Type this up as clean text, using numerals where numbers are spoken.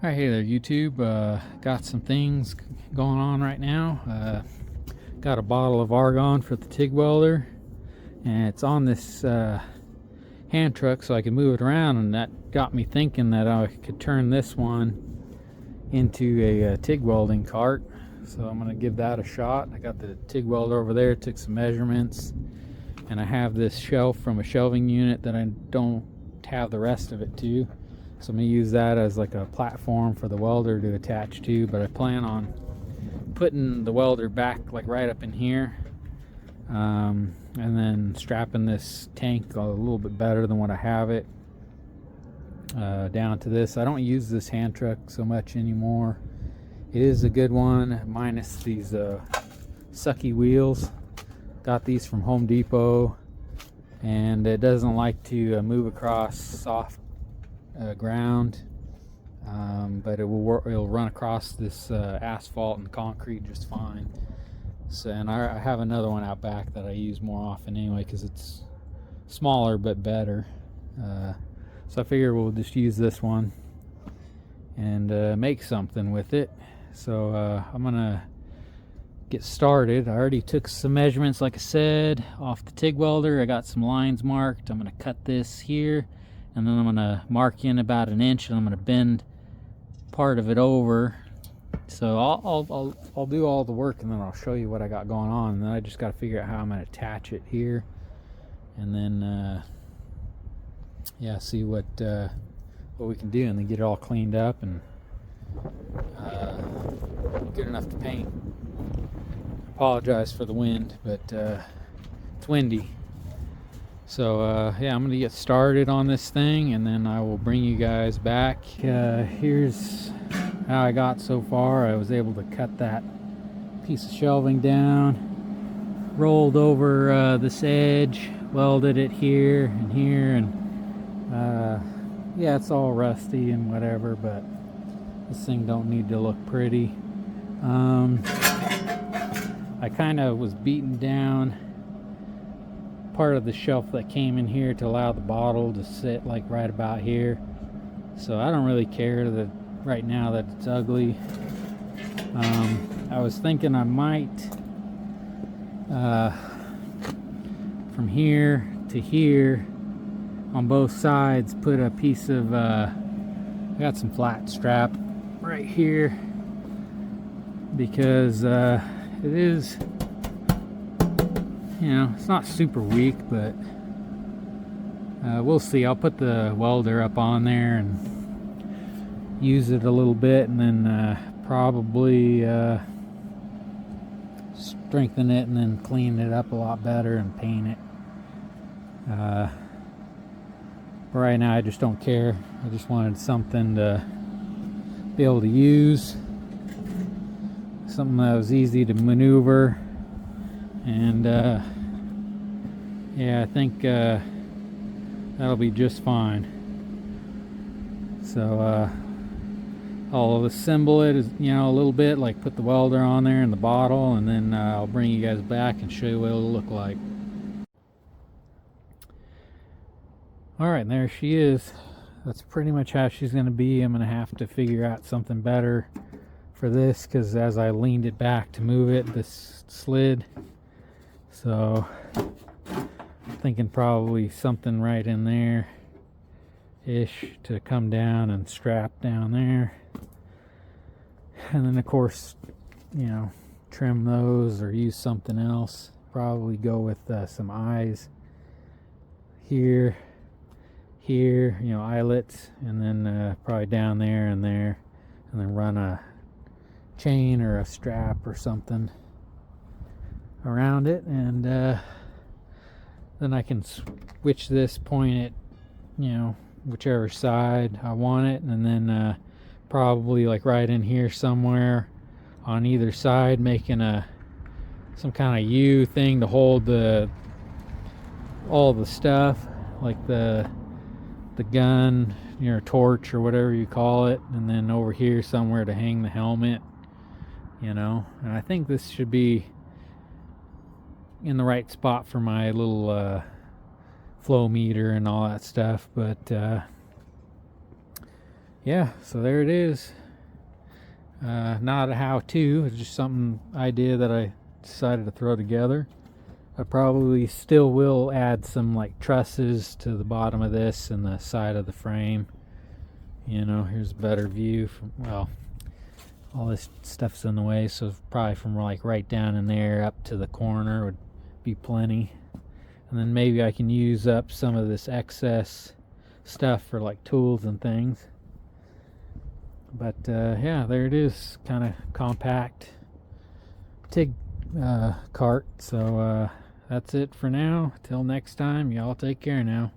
Alright, hey there YouTube. Got some things going on right now. Got a bottle of argon for the TIG welder, and it's on this hand truck so I can move it around, and that got me thinking that I could turn this one into a TIG welding cart. So I'm going to give that a shot. I got the TIG welder over there, took some measurements, and I have this shelf from a shelving unit that I don't have the rest of it to. So I'm going to use that as like a platform for the welder to attach to, but I plan on putting the welder back like right up in here, and then strapping this tank a little bit better than what I have it down to this. I don't use this hand truck so much anymore. It is a good one, minus these sucky wheels. Got these from Home Depot, and it doesn't like to move across soft ground, but it'll run across this asphalt and concrete just fine. So, and I have another one out back that I use more often anyway because it's smaller but better. So I figure we'll just use this one and make something with it. So I'm gonna get started. I already took some measurements, like I said, off the TIG welder. I got some lines marked. I'm gonna cut this here, and then I'm gonna mark in about an inch, and I'm gonna bend part of it over. So I'll do all the work, and then I'll show you what I got going on. And then I just got to figure out how I'm gonna attach it here, and then yeah, see what we can do, and then get it all cleaned up and good enough to paint. Apologize for the wind, but it's windy. So yeah, I'm gonna get started on this thing, and then I will bring you guys back. Here's how I got so far. I was able to cut that piece of shelving down, rolled over this edge, welded it here and here, and yeah, it's all rusty and whatever, but this thing don't need to look pretty. I kind of was beating down part of the shelf that came in here to allow the bottle to sit like right about here. So I don't really care that right now that it's ugly. I was thinking I might from here to here on both sides put a piece of I got some flat strap right here, because it is, you know, it's not super weak, but we'll see. I'll put the welder up on there and use it a little bit, and then probably strengthen it and then clean it up a lot better and paint it. But right now I just don't care. I just wanted something to be able to use, something that was easy to maneuver, and yeah, I think that'll be just fine. So I'll assemble it, you know, a little bit, like put the welder on there and the bottle, and then I'll bring you guys back and show you what it'll look like. Alright, and there she is. That's pretty much how she's going to be. I'm going to have to figure out something better for this, because as I leaned it back to move it, this slid. So I'm thinking probably something right in there ish to come down and strap down there. And then of course, you know, trim those or use something else. Probably go with some eyes here, you know, eyelets, and then probably down there and there, and then run a chain or a strap or something around it, and then I can switch this, point it, you know, whichever side I want it, and then probably like right in here somewhere on either side, making some kind of U thing to hold all the stuff, like the gun, you know, torch or whatever you call it, and then over here somewhere to hang the helmet, you know. And I think this should be in the right spot for my little flow meter and all that stuff, but yeah, so there it is. Not a how-to, it's just something idea that I decided to throw together. I probably still will add some like trusses to the bottom of this and the side of the frame. You know, here's a better view from, well, all this stuff's in the way, so probably from like right down in there up to the corner would be plenty. And then maybe I can use up some of this excess stuff for like tools and things. But yeah, there it is, kind of compact TIG cart. So that's it for now. Till next time, y'all take care now.